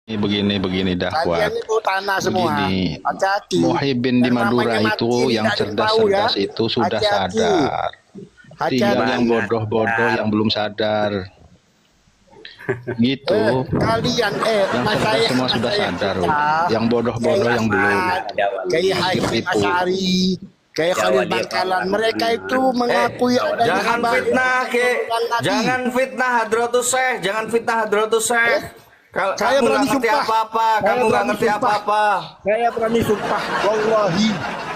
Begini Kalian Dakwat. itu tanah semua. Begini, Hati-hati. Muhyiddin di Yang Madura namanya itu mati yang tidak tahu ya. cerdas-cerdas itu sudah Hati-hati. sadar. Tinggal yang Hati-hati. bodoh-bodoh yang belum sadar. Gitu. Kalian Yang cerdas semua sudah sadar. Yang bodoh-bodoh yang belum. Kayak Haifai Asy'ari, kayak Khalil Bangkalan, mereka itu mengakui adanya Jangan fitnah, Ki. Jangan fitnah Hadratus Syekh, jangan fitnah Hadratus Syekh. Kalau Saya kamu nggak berani ngerti sumpah. apa-apa, Saya kamu nggak berani ngerti sumpah. apa-apa. Saya berani sumpah, wallahi,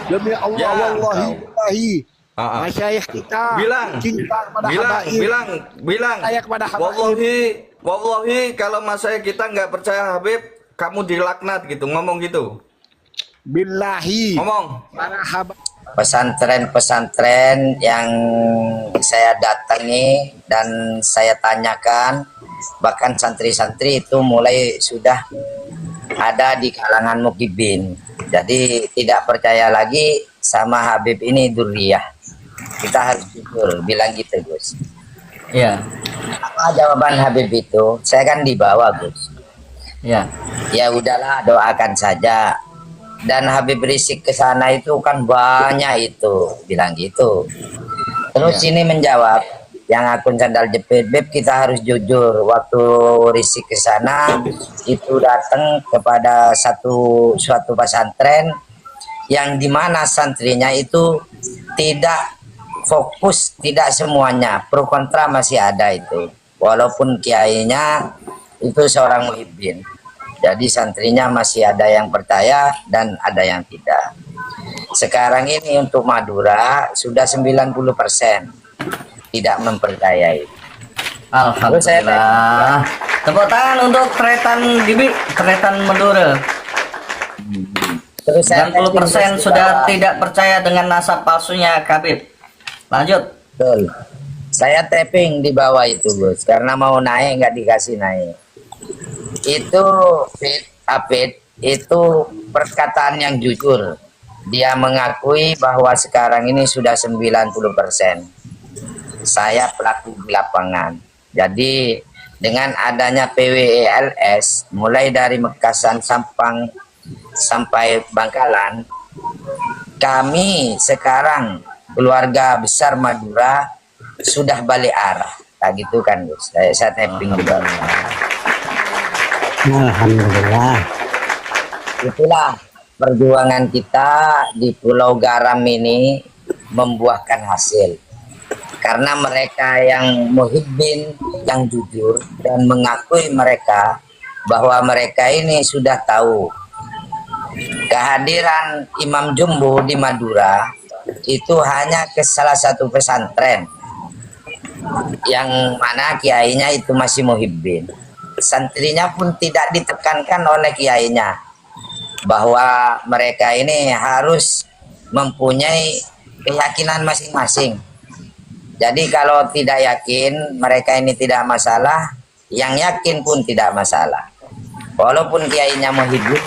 demi Allah, Ya, wallahi, kau. wallahi, Ah. masyayikh kita Bilang, cinta kepada bilang, habaib. bilang. Saya kepada habaib. Wallahi, kalau mas saya kita nggak percaya Habib, kamu dilaknat gitu, ngomong gitu. Billahi, Ngomong. para habaib. Pesantren-pesantren yang saya datangi dan saya tanyakan, bahkan santri-santri itu mulai sudah ada di kalangan Muhyiddin. Jadi tidak percaya lagi sama Habib ini Durriyah. Kita harus jujur bilang gitu, Gus. Ya, Apa jawaban Habib itu? Saya kan dibawa, Gus. ya. Ya udahlah, doakan saja. Dan Habib Rizik ke sana itu kan banyak itu, bilang gitu. Terus ini menjawab, yang akun sandal jepit, Beb, kita harus jujur. Waktu Rizik ke sana itu datang kepada suatu pesantren yang dimana santrinya itu tidak fokus, tidak semuanya, pro kontra masih ada itu. Walaupun kiainya itu seorang Muhyiddin. Jadi santrinya masih ada yang percaya dan ada yang tidak. Sekarang ini untuk Madura sudah 90% tidak mempercayai. Alhamdulillah. Tepuk tangan untuk Tretan Gibi, Tretan Madura. Terus saya 90% sudah tidak percaya dengan nasab palsunya Habib. Lanjut. Betul. Saya tapping di bawah itu, Gus, karena mau naik nggak dikasih naik. Itu Hafid itu perkataan yang jujur. Dia mengakui bahwa sekarang ini sudah 90%. Saya pelaku di lapangan. Jadi dengan adanya PWELS mulai dari Mekasan Sampang sampai Bangkalan, kami sekarang keluarga besar Madura sudah balik arah. Nah, gitu kan, Gus. Saya tapping di bawah. Alhamdulillah. Itulah perjuangan kita di Pulau Garam ini membuahkan hasil. Karena mereka yang Muhyiddin, yang jujur dan mengakui mereka bahwa mereka ini sudah tahu kehadiran Imam Jumbo di Madura itu hanya ke salah satu pesantren yang mana kiainya itu masih Muhyiddin. Santrinya pun tidak ditekankan oleh kiainya bahwa mereka ini harus mempunyai keyakinan masing-masing. Jadi kalau tidak yakin mereka ini tidak masalah, yang yakin pun tidak masalah. Walaupun kiainya Muhyiddin,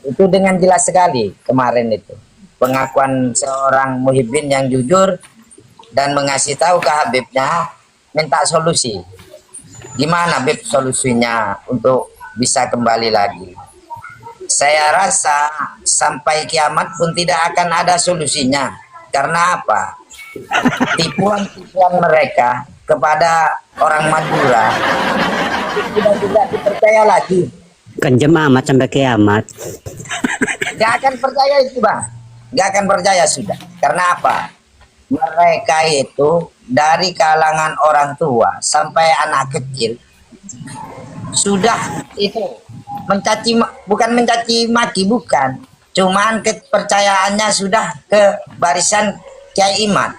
itu dengan jelas sekali kemarin itu pengakuan seorang Muhyiddin yang jujur dan mengasih tahu ke Habibnya, minta solusi. Gimana Habib solusinya untuk bisa kembali lagi? Saya rasa sampai kiamat pun tidak akan ada solusinya. Karena apa? Tipuan-tipuan mereka kepada orang Madura sudah tidak dipercaya lagi. Kencam amat sampai kiamat. Gak akan percaya itu, Bang. Gak akan percaya sudah. Karena apa? Mereka itu dari kalangan orang tua sampai anak kecil sudah itu bukan mencaci maki, bukan, cuman kepercayaannya sudah ke barisan Kiai Iman.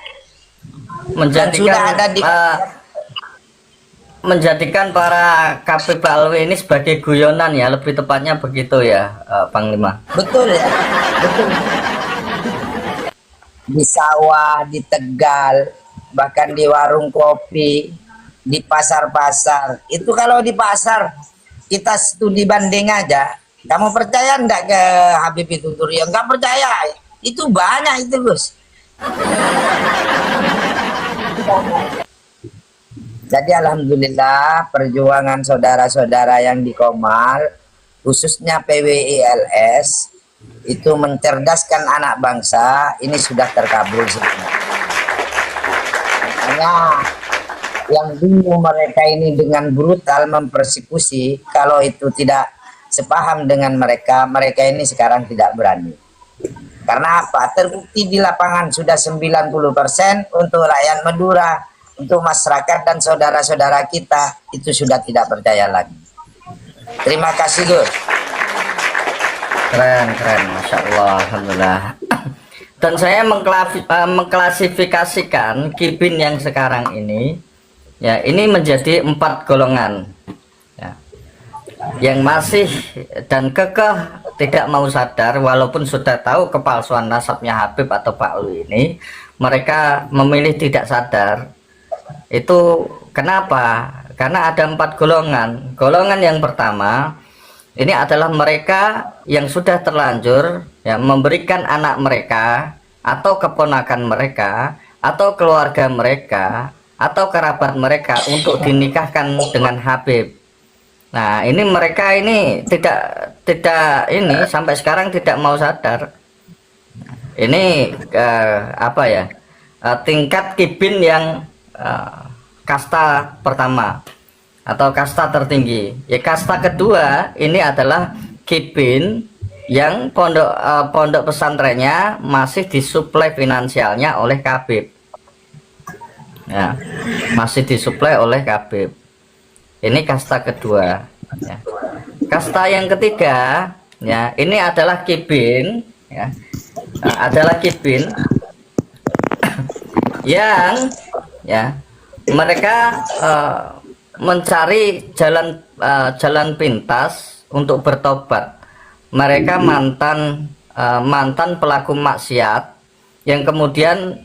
Menjadikan para KPP Alwi ini sebagai guyonan ya, lebih tepatnya begitu ya, Panglima. Betul ya, betul. Di sawah, di Tegal, bahkan di warung kopi, di pasar-pasar. Itu kalau di pasar kita studi banding aja. Kamu percaya enggak ke Habib itu Durriyah? Enggak percaya. Itu banyak itu, Gus. Jadi alhamdulillah perjuangan saudara-saudara yang di Komal, khususnya PWILS, itu mencerdaskan anak bangsa, ini sudah terkabul semua. Makanya yang dulu mereka ini dengan brutal mempersekusi, kalau itu tidak sepaham dengan mereka, mereka ini sekarang tidak berani. Karena apa? Terbukti di lapangan sudah 90% untuk rakyat Madura, untuk masyarakat dan saudara-saudara kita, itu sudah tidak percaya lagi. Terima kasih Gus. Keren, Masya Allah, Alhamdulillah. Dan saya mengklasifikasikan Kipin yang sekarang ini, ya, ini menjadi 4 golongan, ya, yang masih dan kekeh tidak mau sadar, walaupun sudah tahu kepalsuan nasabnya Habib atau Pak Lu ini, mereka memilih tidak sadar. Itu kenapa? Karena ada 4 golongan. Golongan yang pertama ini adalah mereka yang sudah terlanjur, ya, memberikan anak mereka atau keponakan mereka atau keluarga mereka atau kerabat mereka untuk dinikahkan dengan Habib. Nah, ini mereka ini tidak ini sampai sekarang tidak mau sadar. Ini apa ya? Tingkat Kipin yang kasta pertama atau kasta tertinggi. Ya, kasta kedua ini adalah Kipin yang pondok pesantrennya masih disuplai finansialnya oleh Habib. Ya, masih disuplai oleh Habib. Ini kasta kedua, ya. Kasta yang ketiga, ya, ini adalah Kipin, ya, adalah Kipin yang, ya, mereka mencari jalan pintas untuk bertobat. Mereka mantan pelaku maksiat yang kemudian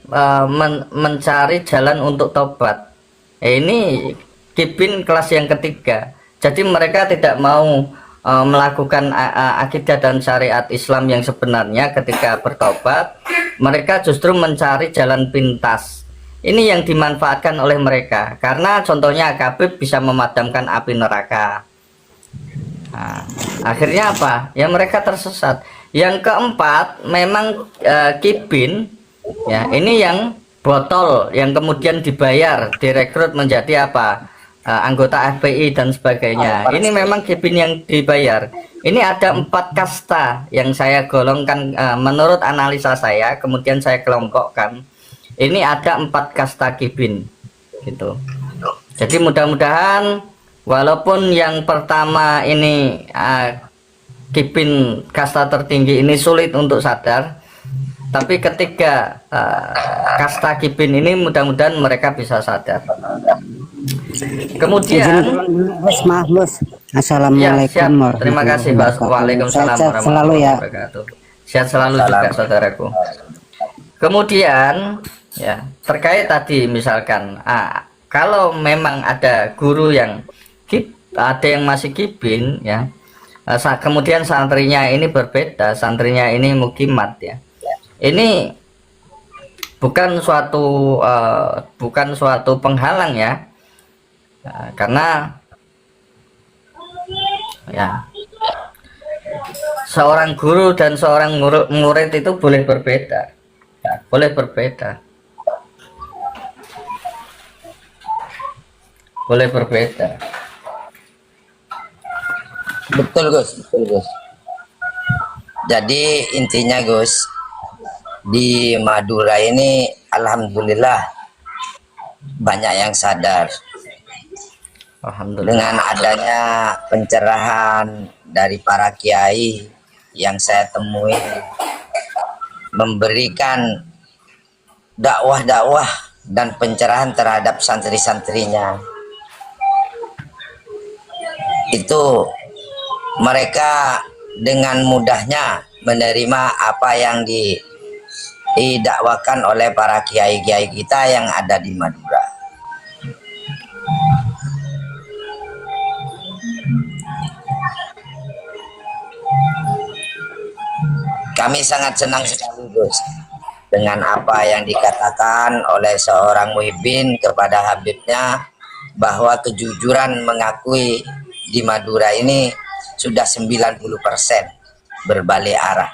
mencari jalan untuk tobat. Ini Kipin kelas yang ketiga. Jadi mereka tidak mau melakukan akidah dan syariat Islam yang sebenarnya ketika bertobat. Mereka justru mencari jalan pintas. Ini yang dimanfaatkan oleh mereka. Karena contohnya Habib bisa memadamkan api neraka. Nah, akhirnya apa? Ya mereka tersesat. Yang keempat memang Kipin, ya, ini yang botol yang kemudian dibayar, direkrut menjadi apa? Anggota FPI dan sebagainya. Ini memang Kipin yang dibayar. Ini ada 4 kasta yang saya golongkan menurut analisa saya, kemudian saya kelompokkan. Ini ada 4 kasta Kipin, gitu. Jadi mudah-mudahan walaupun yang pertama ini Kipin kasta tertinggi ini sulit untuk sadar, tapi ketika kasta Kipin ini mudah-mudahan mereka bisa sadar. Kemudian Assalamualaikum ya, terima kasih Mas. Waalaikumsalam warahmatullahi wabarakatuh. Sehat selalu juga saudaraku. Kemudian ya, terkait tadi misalkan kalau memang ada guru yang ada yang masih Kipin, ya, kemudian santrinya ini berbeda, santrinya ini mukimat, ya, ini bukan suatu penghalang, ya, karena ya seorang guru dan seorang murid itu boleh berbeda, ya, boleh berbeda. Boleh berbeda. Betul Gus, betul Gus. Jadi intinya Gus, di Madura ini alhamdulillah banyak yang sadar. Alhamdulillah. Dengan adanya pencerahan dari para kiai yang saya temui, memberikan dakwah-dakwah dan pencerahan terhadap santri-santrinya, itu mereka dengan mudahnya menerima apa yang didakwakan oleh para kiai-kiai kita yang ada di Madura. Kami sangat senang sekali Gus dengan apa yang dikatakan oleh seorang muhibbin kepada Habibnya, bahwa kejujuran mengakui di Madura ini sudah 90% berbalik arah.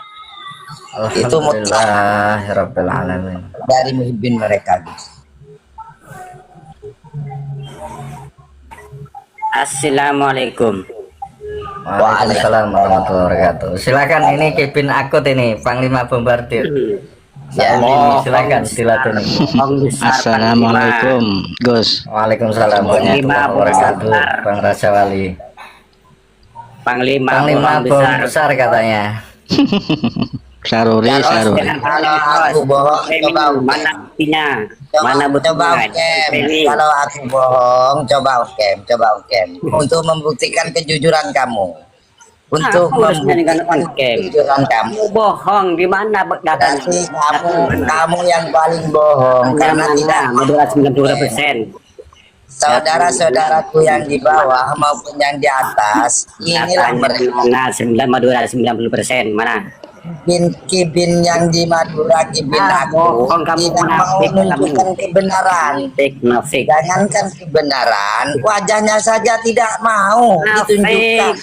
Itu mutlak Alhamdulillahirabbil alamin. dari Muhyiddin mereka, Gus. Assalamualaikum. Waalaikumsalam warahmatullahi wabarakatuh. Silakan, ini Kevin Akut ini Panglima Bombardir. Ya, Silakan silaturahmi. Assalamualaikum, Gus. Waalaikumsalam warahmatullahi wabarakatuh. Bang Raja Wali. Panglima Bom besar katanya. Saruri. kalau aku bohong, coba mana buktinya? Mana coba buktinya? kalau aku bohong, coba untuk membuktikan kejujuran kamu, untuk membuktikan kejujuran kamu. Bohong di mana datanya? Berarti kamu yang paling bohong karena tidak Madura 90%. saudara-saudaraku yang di bawah maupun yang di atas, inilah mereka. Madura 90%. Mana? Kibin yang di Madura, kibin aku bohong kamu, tidak mau munafik menunjukkan kebenaran. Nafik. Jangankan kebenaran, wajahnya saja tidak mau ditunjukkan.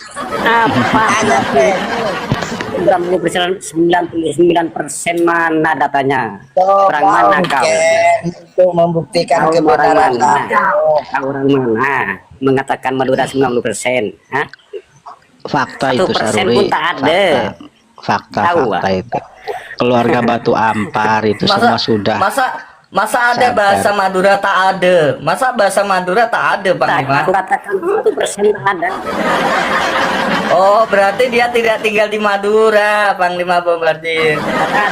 Apa? Hanya fake. 99% mana datanya? Orang mana kau? Untuk membuktikan kebenaran Kau orang mana mengatakan Madura 90%? Hah? Fakta itu 1% Saruri. pun tak ada. Fakta itu. Keluarga Batu Ampar itu semua sudah. Masa ada bahasa Madura tak ada? Masa bahasa Madura tak ada, Panglima? Aku katakan 1% tak ada. Oh, berarti dia tidak tinggal di Madura, Panglima Bombardir. Tak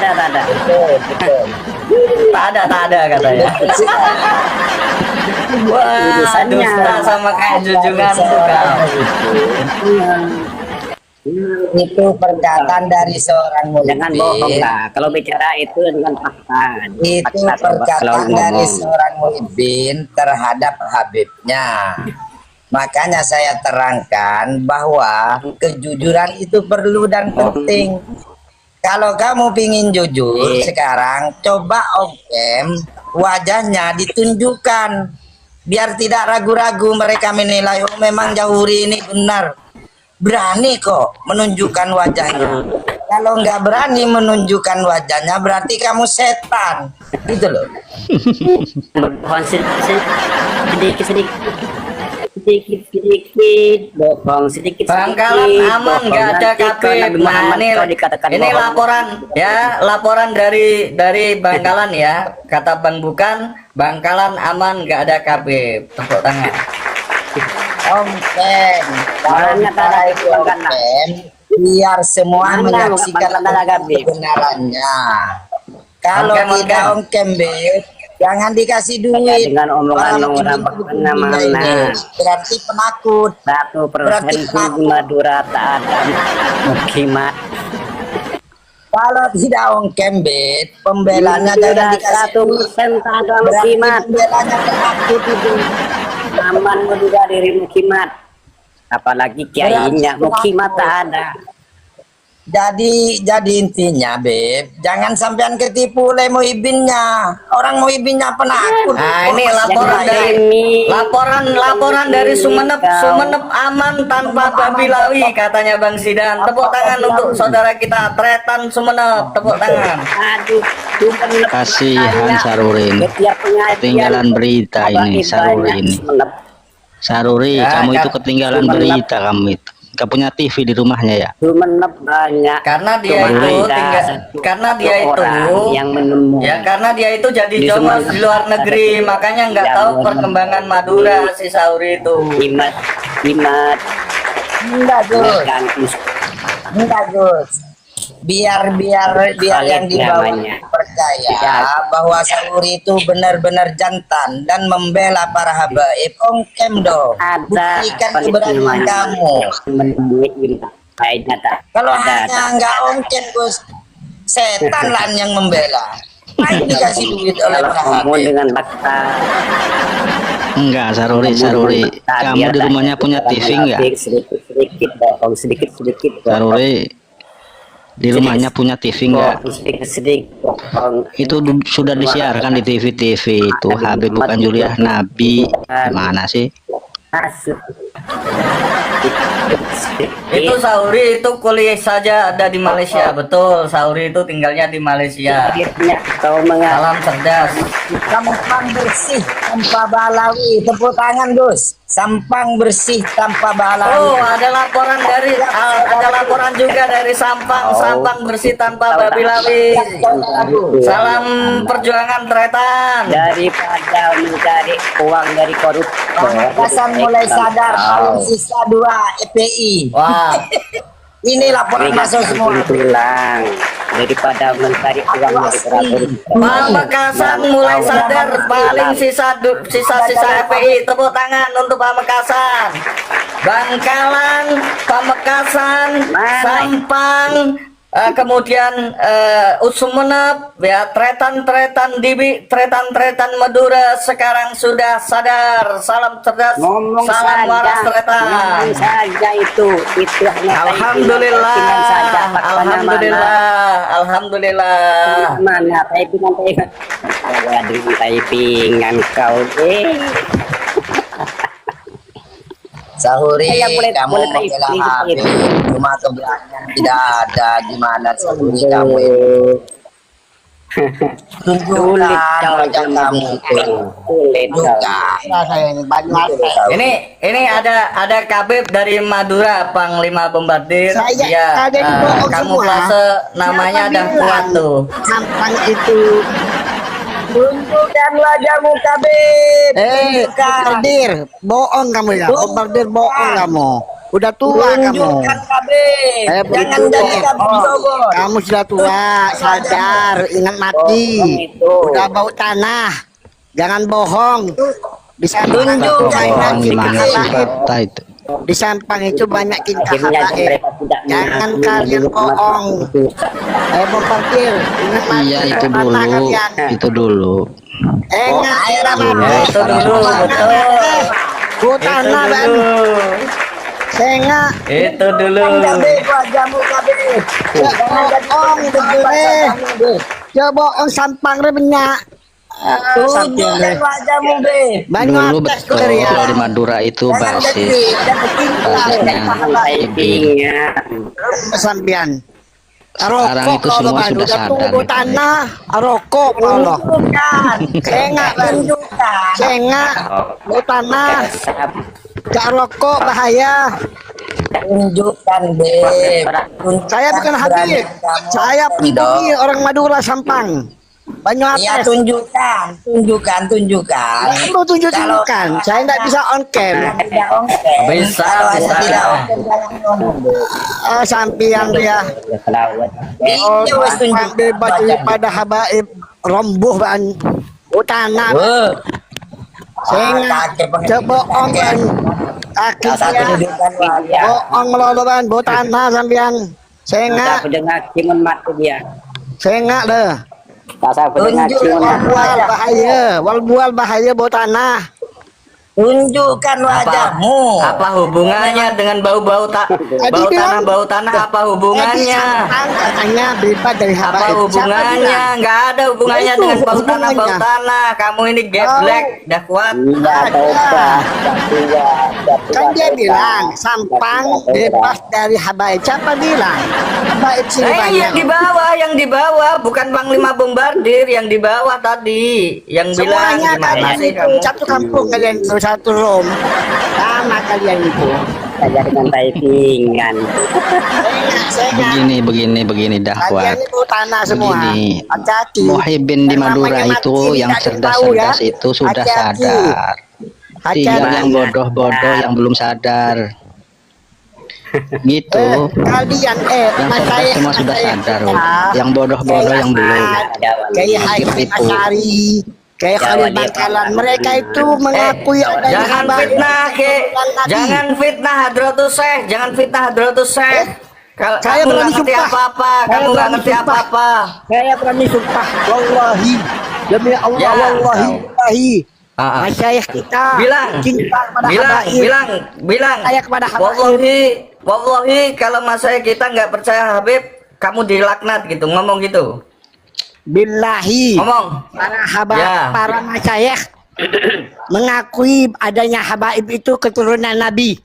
ada. Tak ada katanya. Wah, dusta sama kayak junjungan tuh kau. itu perkataan dari seorang Jangan bohong muhibin. lah. Kalau bicara itu dengan fakta. Itu Fakta, kalau perkataan dari ngomong. seorang muhibin terhadap Habibnya. Makanya saya terangkan bahwa kejujuran itu perlu dan penting. Kalau kamu pingin jujur sekarang, coba Ongkem wajahnya ditunjukkan. Biar tidak ragu-ragu mereka menilai, oh memang Jahuri ini benar. Berani kok menunjukkan wajahnya. Kalau nggak berani menunjukkan wajahnya, berarti kamu setan. Gitu loh. Bohong sedikit. Bohong sedikit. Bangkalan aman, nggak ada KB. Nah, ini laporan dari Bangkalan ya. Kata Bang Bukan, Bangkalan aman, nggak ada KB. Tepuk tangan. Ongkem, kalau Mana bicara itu Bangkalan? Ongkem, biar semua Mana menyaksikan Bangkalan Gabi? kebenarannya. Kalau Ongkem, tidak Ongkem, Beb, jangan dikasih duit. Dengan omongan Orang orang begini mana-mana. ini berarti penakut. 1% di Madura tak ada mukimat. Kalau tidak Ongkem, Beb, pembelanya jangan dikasih duit. 1% tak ada Berarti mukimat. pembelanya penakut itu. Aman Madura dari mukimat. Apalagi kiainya mukimat tak ada. Jadi intinya, Beb, jangan sampean ketipu oleh muhibinnya. Orang muhibinnya penakut. Nah, ini laporan dari Sumenep aman tanpa babi lawi, katanya Bang Sidan. Tepuk tangan untuk saudara kita Tretan Sumenep. Tepuk tangan. Aduh, Kasihan Saruri ini. Ketinggalan berita ini Saruri ini. Saruri, Ya, kamu kan. itu ketinggalan berita kamu itu. Gak punya TV di rumahnya ya? Sumenep banyak. Karena dia Cuma itu ada tinggal, karena dia itu orang yang menemukan. ya karena dia itu jadi Di jomos Sumenep di luar negeri, makanya nggak yang tahu menemukan. perkembangan Madura si Sauri itu. Imat Enggak, Gus. kampus Enggak, Gus. Biar yang di bawah namanya. percaya Ya. bahwa Sauri itu benar-benar jantan dan membela para habaib. Ongkem dong. ada Buktikan keberanian kamu. menemui bintang baik data. Kalau Ada. hanya enggak Ongkem, Gus, setan lah yang membela. Main dikasih duit oleh Kalau para ngomong habib. dengan fakta. Enggak, Saruri. Kamu di rumahnya punya TV enggak? Sedikit bohong, sedikit. Saruri, Di rumahnya punya TV enggak? sedikit Itu sudah disiarkan di TV-TV itu. Habib bukan Juliah Nabi. Gimana sih? Itu Sauri itu kuliah saja ada di Malaysia, betul. Sauri itu tinggalnya di Malaysia. kau Salam cerdas. Sampang bersih tanpa balawi. Tepuk tangan Gus. Sampang bersih tanpa balawi. Oh, ada laporan juga dari Sampang, Sampang bersih tanpa babi lawi. Salam perjuangan Tretan. daripada mencari uang dari koruptor. Pamekasan mulai sadar paling sisa 2 EPI. Wah, Ini laporan masuk semua. Tulang daripada mencari uang dari koruptor. Pamekasan mulai sadar paling sisa FPI. Tepuk tangan untuk Pamekasan. Bangkalan, Pamekasan, Sampang, kemudian Sumenep, ya Tretan Dibi, Tretan Madura sekarang sudah sadar. Salam cerdas, Ngomong salam waras Tretan. ngomong saja itu hanya Alhamdulillah, typingan saja, alhamdulillah. mana typingan dengan typingan kau Sahuri, Saya boleh- kamu boleh membela typing Habib, sedikit. cuma keberanian tidak ada. Gimana Sahuri kamu ini? sulit Tunjukkan kau wajah kamu itu. sulit kau Tunjukkan. Ini ada Kabib dari Madura, Panglima Bombardir. Saya Ya, ada di bawah kamu semua. klase namanya Siapa dah bilang? kuat tuh. Sampang itu. Tunjukkan wajahmu Kabib. Bombardir, bohong kamu ya. Bombardir bohong kamu. Udah tua kamu. Tunjukkan Kabib. Jangan begitu jadi Kabib bohong. Sobor. Kamu sudah tua, sadar, ingat mati. Udah bau tanah. Jangan bohong. Di Sampang itu banyak Bohong gimana sih habaib. fakta itu? Di Sampang itu banyak tingkah akhirnya habaib. mereka tidak Jangan mengakui kalian umat bohong. itu. Bombardir, ingat mati. Iya itu Kemana dulu, kalian? itu dulu. Ingat era Ya, mati. itu dulu, betul. Bau Itu tanah ban. dulu. Senga. Itu dulu. Kabib wajahmu Kabib. Jangan jadi Bohong begini. Kabib. Coba bohong Sampang re banyak. Tunjukkan wajahmu Be. Banyak Dulu atas betul tuh ya. kalau di Madura itu Jangan basis jadi jangan basisnya Typingan Sampian. Sekarang itu semua sudah sadar Tunggu gitu. tanah, rokok Allah. tunjukkan. Senga ban. Tunjukkan. Senga, bau tanah, gak rokok bahaya. Tunjukkan Be. Saya bukan Habib. Saya pribadi orang Madura Sampang. Banyak Ya atas. tunjukkan. Perlu tunjukkan. Saya tidak bisa on cam. Tidak ongkir. Bisa, Kalau ada bisa. tidak ongkir, jangan ngomong. Sampian dia. Iya, wes tunjukkan Bebas wajahmu. daripada habaib romboh ban. Bau tanah. Wah, Senga, kakek pengen- coba bohong ban. Kaki Satu dia. tunjukkan wajah. Bohong melolo ban. Bau tanah sampian. Senga, Saya dengar ciuman mati dia. senga deh. Saya dengar ciuman mati. Bual bahaya, bual bahaya bau tanah. Tunjukkan wajahmu. Apa hubungannya dengan bau tanah apa hubungannya? Katanya bebas dari Apa habaib. hubungannya? Nggak ada hubungannya Itu dengan bau hubungannya. tanah. Kamu ini geblek, dah kuat. Tidak tobat, Kan dia bilang Sampang bebas dari habaib. Siapa bilang? Habaib sini banyak. Yang di bawah, bukan Panglima Bombardir, yang di bawah tadi, yang bilang Semuanya gimana kalian sih itu kamu? satu kampung kalian itu satu room. Sama kalian itu. saja dengan typingan. Begini Kalian dakwah. itu tanah semua. Begini, Hati-hati. Muhyiddin di Yang Madura namanya itu mati yang tidak tahu ya. cerdas-cerdas itu sudah Hati-hati. sadar. Tinggal yang bodoh-bodoh yang belum sadar. Gitu. Kalian Yang cerdas semua sudah sadar. Yang bodoh-bodoh yang belum. Kayak Haifin Itu. Asyari, kayak Khalil Bangkalan, mereka itu mengakui adanya Jangan habaib. fitnah, Ki. Nabi. Jangan fitnah Hadratus Syekh, jangan fitnah Hadratus Syekh. Kalau Saya kamu nggak berani ngerti sumpah. apa-apa, Saya kamu nggak berani ngerti sumpah. apa-apa. Saya berani sumpah, wallahi, demi Allah, Ya. wallahi, Ah, ah. masyayikh kita Bilang, cinta kepada bilang, habaib. bilang. Saya kepada habaib. Wallahi, kalau mas saya kita nggak percaya Habib, kamu dilaknat gitu, ngomong gitu. Billahi. Ngomong. Para habaib, Ya. para masyayikh mengakui adanya habaib itu keturunan Nabi.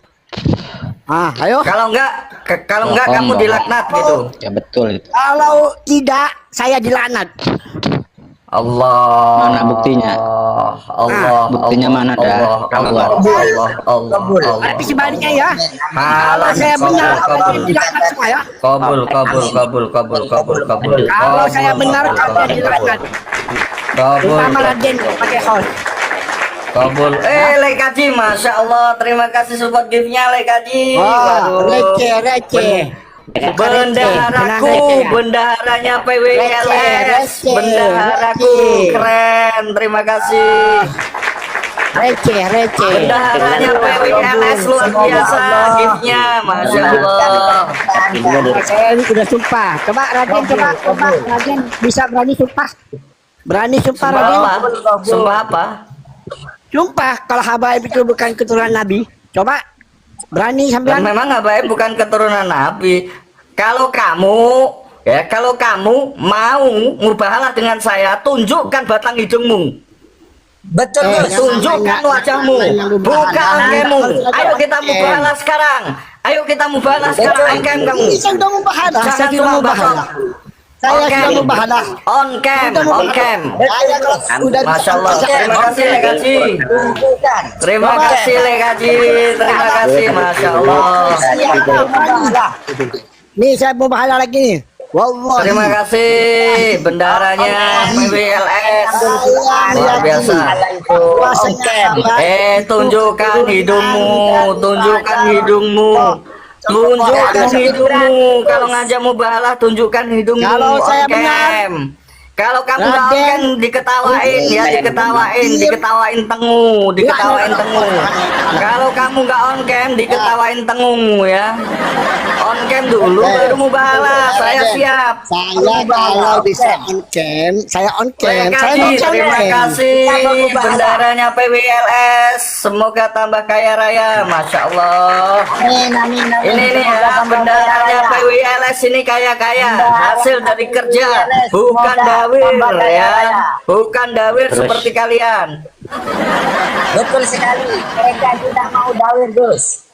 Ayo. Kalau enggak Bohong, kamu bohong. dilaknat gitu. Ya betul itu. Kalau tidak, saya dilaknat. Allah. Mana buktinya? Allah. Buktinya Allah, mana dah? Allah, Keluar. Allah, Allah, Allah. Tapi sebaliknya ya. Kalau Halang, saya benar, kabul, kalian dilaknat semua ya. kabul, kabul. Kalau saya benar, kalian dilaknat. Kabul, Terutama Raden pakai host. kabul. Lekaji, masya Allah. Terima kasih support gift-nya, Lekaji. Wah, receh. Bendaharaku, bendaharanya PWLS, bendaharaku keren, terima kasih. Receh. Bendaharanya PWLS luar biasa, giftnya, masya Allah. Saya ini udah sumpah. Coba Raden, Raden bisa berani sumpah. Berani sumpah Sumpah Raden. apa? Sumpah apa? Sumpah kalau habaib itu bukan keturunan Nabi. Coba berani Dan sampean. memang Abaib bukan keturunan Nabi. Kalau kamu mau mubahalah dengan saya, tunjukkan batang hidungmu. Betul Gus. Tunjukkan wajahmu, buka angkemu. Ayo kita mubahalah sekarang. Ayo kita mubahalah sekarang, angkem kamu. Ini saya sudah membahalah. Saya Jangan sudah cuma membahalah. bacot. Saya sudah membahalah. On cam. Saya kalau udah Masya Allah. Terima kasih Lekaji. Tunjukkan. Terima kasih Lekaji. Terima kasih, Masya Allah. Nih saya mau bahala lagi nih. Wallahi. Terima kasih bendaranya PWLS. Luar biasa. Tunjukkan hidungmu, tunjukkan hidungmu. Tunjukkan hidungmu. Kalau ngajak mubahalah, tunjukkan hidungmu. Kalau saya on benar. cam. Kalau kamu nggak on Raden. cam, diketawain ya, diketawain tengu. Kalau kamu nggak on cam, diketawain tengu ya. On cam dulu baru mubahalah. Saya siap. Saya kalau bisa on cam, saya on cam. Saya mau Terima kasih bendaranya PWLS. Semoga tambah kaya raya, masya Allah. Ini nih ya bendaranya PWLS ini kaya hasil dari kerja, bukan dawir ya, bukan dawir seperti kalian. Betul sekali. Mereka tidak mau dawir Gus.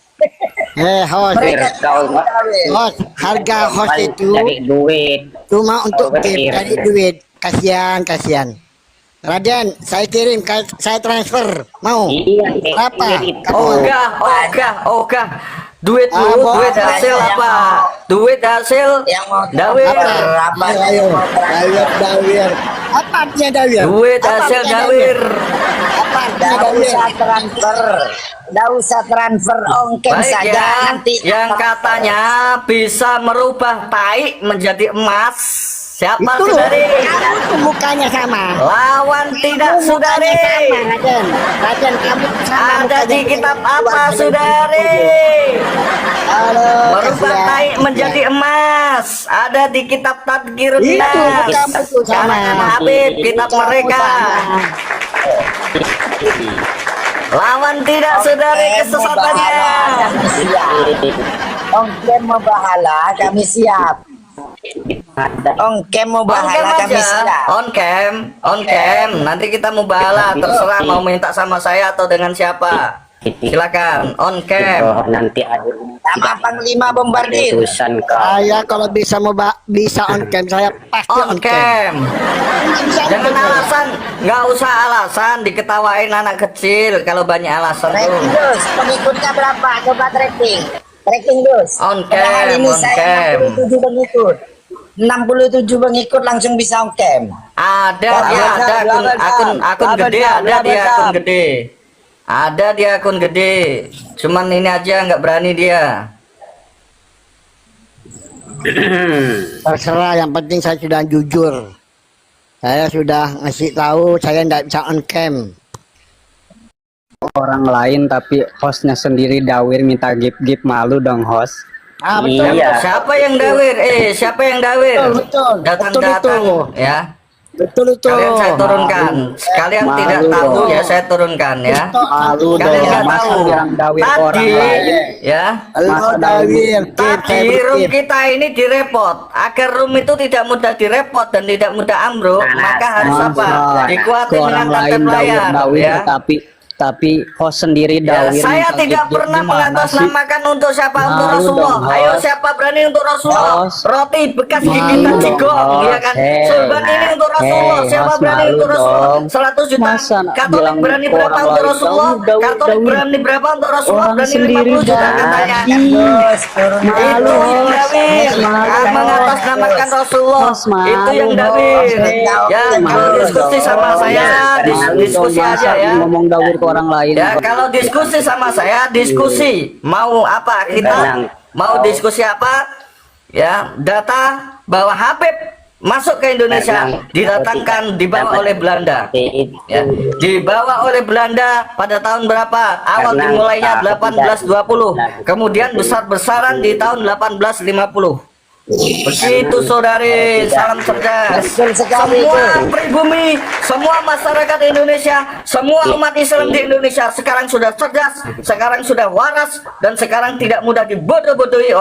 host. Host, harga host itu Dari duit. cuma untuk berpikir. cari duit. Kasihan. Raden, saya kirim, saya transfer. Mau? Iya, Berapa? Ogah. Duit Ah, lu, bohong. duit hasil apa? Duit hasil Yang mau dawir. apa? Ayo, dawir. Apa artinya dawir? Duit Apa hasil artinya dawir. Apa artinya Tidak dawir? usah transfer. Tidak usah transfer ongkem Baik saja ya, nanti. yang katanya bisa merubah tai menjadi emas. Siapa Itu loh, saudari? itu mukanya sama. Lawan tidak saudari. Raden, kamu sama Ada di mukanya. kitab apa saudari? Halo, Merubah kasihan. tai menjadi emas. Ada di kitab Tadkirun Itu Nas. kamu tuh sama. Kalangan Habib, kitab Kamu mereka. sama. Lawan tidak saudari kesesatannya. Ongkem mau bahala kami siap. Ongkem mau On cam bahala kami aja, siap. on cam. Nanti kita mau bahala, terserah mau minta sama saya atau dengan siapa. Silakan, on cam. Nanti ada Sama Panglima Bombardir. utusan ke Saya kalau bisa bisa on cam, saya pasti On on cam. cam. Jangan alasan, nggak usah alasan diketawain anak kecil kalau banyak alasan tuh. Tracking Gus, pengikutnya berapa? Coba tracking. Tracking Gus. On Pada hari cam, ini on saya cam. 67 pengikut. 67 pengikut langsung bisa ongkem. Ada dia, ada akun gede, ada dia akun gede. Ada dia akun gede. Cuman ini aja nggak berani dia. Terserah, yang penting saya sudah jujur. Saya sudah ngasih tahu saya tidak bisa on cam. Orang lain tapi hostnya sendiri dawir minta gift malu dong host. Betul. Iya. Siapa yang dawir? Siapa yang dawir? Betul. Datang-datang Betul itu. ya. Betul itu. Kalian saya turunkan. Kalian Malu tidak dong. tahu ya, saya turunkan ya. Malu Kalian dong, nggak masa tahu. bilang dawir ke orang Tadi lain. ya. Halo Dawir, Tadi room kita ini direpot. Agar room itu tidak mudah direpot dan tidak mudah ambruk, maka harus apa? Masa Dikuatin ke dengan orang kartu lain layar dawir ya. tapi host sendiri Ya, dawir saya minta tidak gip-gip pernah gimana sih? mengatasnamakan untuk siapa, untuk Malu Rasulullah. dong, Ayo host. siapa berani untuk Rasulullah? Host. Roti bekas Malu gigitan dong, jigong, host. ya kan? Hey. Sorban ini untuk Rasulullah. Hey, Siapa host, berani malu untuk Rasulullah? dong. 100 juta. Masa Katolik bilang berani ke berapa orang untuk lain? Rasulullah? Dawir, Katolik dawir. berani berapa untuk Rasulullah? Orang Berani sendiri 50 juta katanya. Bos, turun Itu yang Dawir, mengatasnamakan Rasulullah. Host, malu Itu yang dong, Dawir. host. Ya, kalau Malu diskusi dong. sama saya, Malu diskusi dong, aja masa ya. ngomong dawir ke orang lain. Ya, kalau diskusi sama saya, diskusi. Mau apa? Kita mau diskusi apa? Ya, data bahwa Habib masuk ke Indonesia didatangkan dibawa oleh Belanda. Ya, dibawa oleh Belanda pada tahun berapa? Awal dimulainya 1820. Kemudian besar-besaran di tahun 1850. Begitu saudari, salam cerdas. Semua pribumi, semua masyarakat Indonesia, semua umat Islam di Indonesia sekarang sudah cerdas, sekarang sudah waras, dan sekarang tidak mudah dibodoh-bodohi